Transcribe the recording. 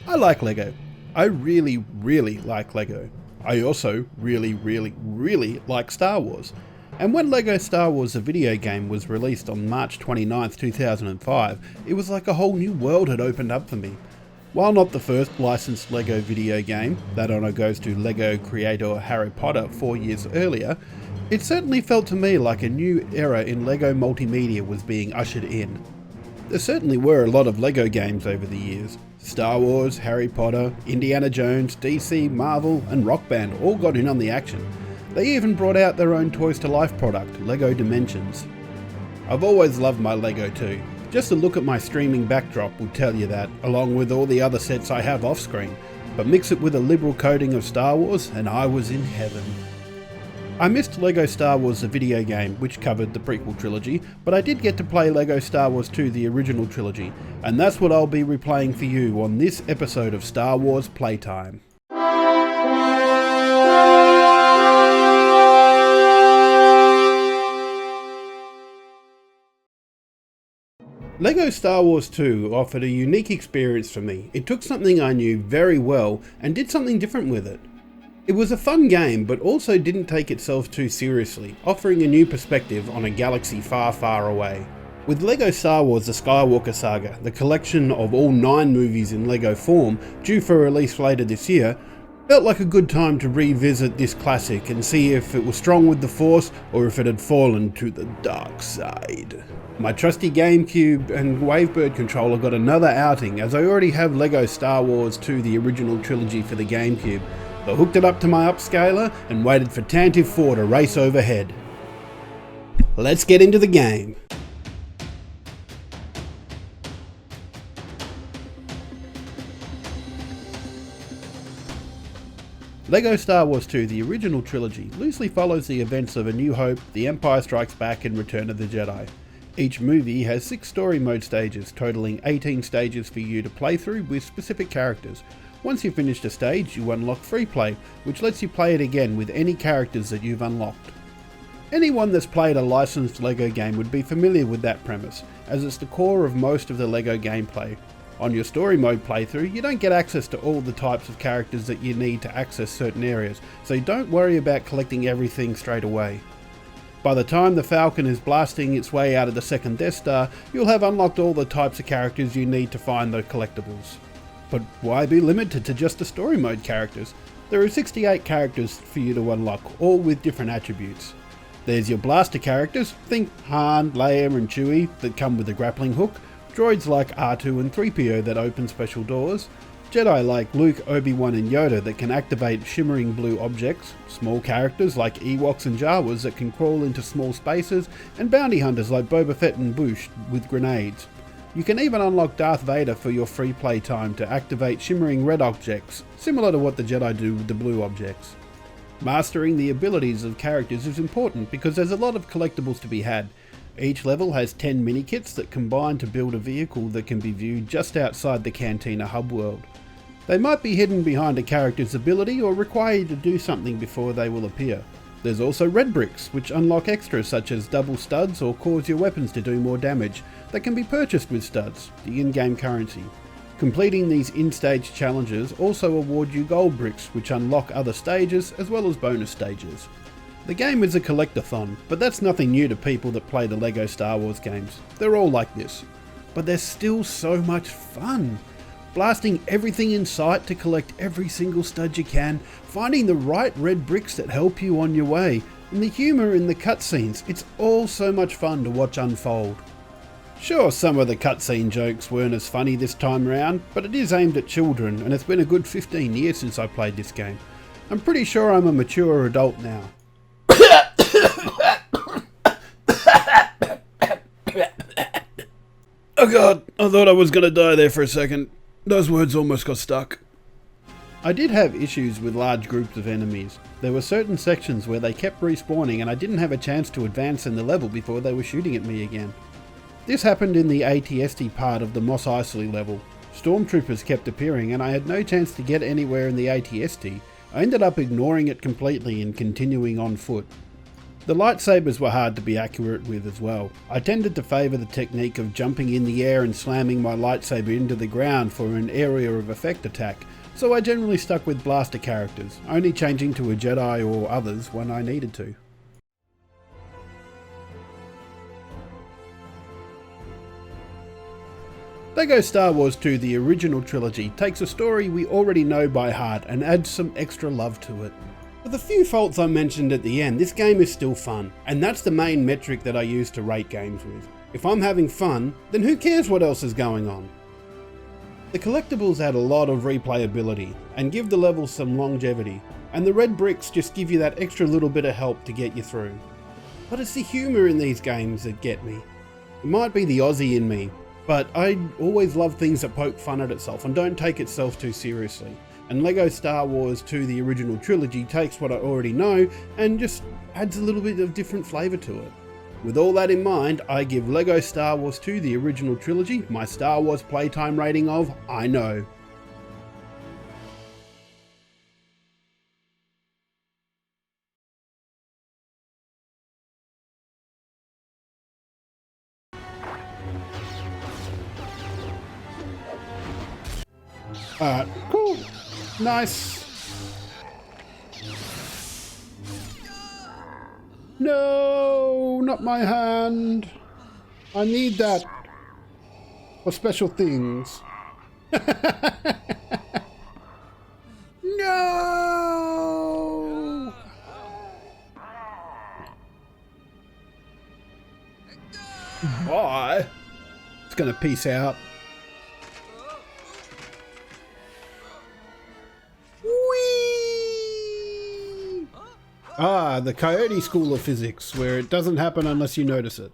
I like Lego. I really like Lego. I also really like Star Wars. And when Lego Star Wars the video game was released on March 29th, 2005, it was like a whole new world had opened up for me. While not the first licensed Lego video game, that honour goes to Lego creator Harry Potter 4 years earlier, it certainly felt to me like a new era in Lego multimedia was being ushered in. There certainly were a lot of Lego games over the years. Star Wars, Harry Potter, Indiana Jones, DC, Marvel and Rock Band all got in on the action. They even brought out their own Toys to Life product, Lego Dimensions. I've always loved my Lego too. Just a look at my streaming backdrop will tell you that, along with all the other sets I have off screen. But mix it with a liberal coating of Star Wars and I was in heaven. I missed Lego Star Wars the video game, which covered the prequel trilogy, but I did get to play Lego Star Wars 2 the original trilogy, and that's what I'll be replaying for you on this episode of Star Wars Playtime. Lego Star Wars 2 offered a unique experience for me. It took something I knew very well and did something different with it. It was a fun game, but also didn't take itself too seriously, offering a new perspective on a galaxy far away. With Lego Star Wars The Skywalker Saga, the collection of all 9 movies in Lego form, due for release later this year, felt like a good time to revisit this classic and see if it was strong with the Force or if it had fallen to the dark side. My trusty GameCube and Wavebird controller got another outing, as I already have Lego Star Wars 2 the original trilogy for the GameCube. I hooked it up to my upscaler and waited for Tantive 4 to race overhead. Let's get into the game. Lego Star Wars 2 the original trilogy loosely follows the events of A New Hope, The Empire Strikes Back and Return of the Jedi. Each movie has 6 story mode stages, totaling 18 stages for you to play through with specific characters. Once you've finished a stage, you unlock free play, which lets you play it again with any characters that you've unlocked. Anyone that's played a licensed Lego game would be familiar with that premise, as it's the core of most of the Lego gameplay. On your story mode playthrough, you don't get access to all the types of characters that you need to access certain areas, so don't worry about collecting everything straight away. By the time the Falcon is blasting its way out of the second Death Star, you'll have unlocked all the types of characters you need to find the collectibles. But why be limited to just the story mode characters? There are 68 characters for you to unlock, all with different attributes. There's your blaster characters, think Han, Leia and Chewie, that come with a grappling hook, droids like R2 and 3PO that open special doors, Jedi like Luke, Obi-Wan and Yoda that can activate shimmering blue objects, small characters like Ewoks and Jawas that can crawl into small spaces, and bounty hunters like Boba Fett and Boushh with grenades. You can even unlock Darth Vader for your free play time to activate shimmering red objects, similar to what the Jedi do with the blue objects. Mastering the abilities of characters is important because there's a lot of collectibles to be had. Each level has 10 mini-kits that combine to build a vehicle that can be viewed just outside the Cantina hub world. They might be hidden behind a character's ability or require you to do something before they will appear. There's also red bricks, which unlock extras such as double studs or cause your weapons to do more damage, that can be purchased with studs, the in-game currency. Completing these in-stage challenges also award you gold bricks, which unlock other stages as well as bonus stages. The game is a collectathon, but that's nothing new to people that play the Lego Star Wars games. They're all like this. But there's still so much fun. Blasting everything in sight to collect every single stud you can, finding the right red bricks that help you on your way, and the humour in the cutscenes, it's all so much fun to watch unfold. Sure, some of the cutscene jokes weren't as funny this time around, but it is aimed at children and it's been a good 15 years since I played this game. I'm pretty sure I'm a mature adult now. Oh god, I thought I was gonna die there for a second. Those words almost got stuck. I did have issues with large groups of enemies. There were certain sections where they kept respawning and I didn't have a chance to advance in the level before they were shooting at me again. This happened in the ATST part of the Mos Eisley level. Stormtroopers kept appearing and I had no chance to get anywhere in the ATST. I ended up ignoring it completely and continuing on foot. The lightsabers were hard to be accurate with as well. I tended to favour the technique of jumping in the air and slamming my lightsaber into the ground for an area of effect attack, so I generally stuck with blaster characters, only changing to a Jedi or others when I needed to. LEGO Star Wars 2 The Original Trilogy takes a story we already know by heart and adds some extra love to it. With the few faults I mentioned at the end, this game is still fun, and that's the main metric that I use to rate games with. If I'm having fun, then who cares what else is going on? The collectibles add a lot of replayability and give the levels some longevity, and the red bricks just give you that extra little bit of help to get you through. But it's the humour in these games that get me. It might be the Aussie in me, but I always love things that poke fun at itself and don't take itself too seriously. And LEGO Star Wars 2 The Original Trilogy takes what I already know and just adds a little bit of different flavour to it. With all that in mind, I give LEGO Star Wars 2 The Original Trilogy my Star Wars playtime rating of I know. Alright, cool. Nice. No, not my hand. I need that for special things. No! Bye. It's gonna peace out. Ah, the Coyote School of Physics, where it doesn't happen unless you notice it.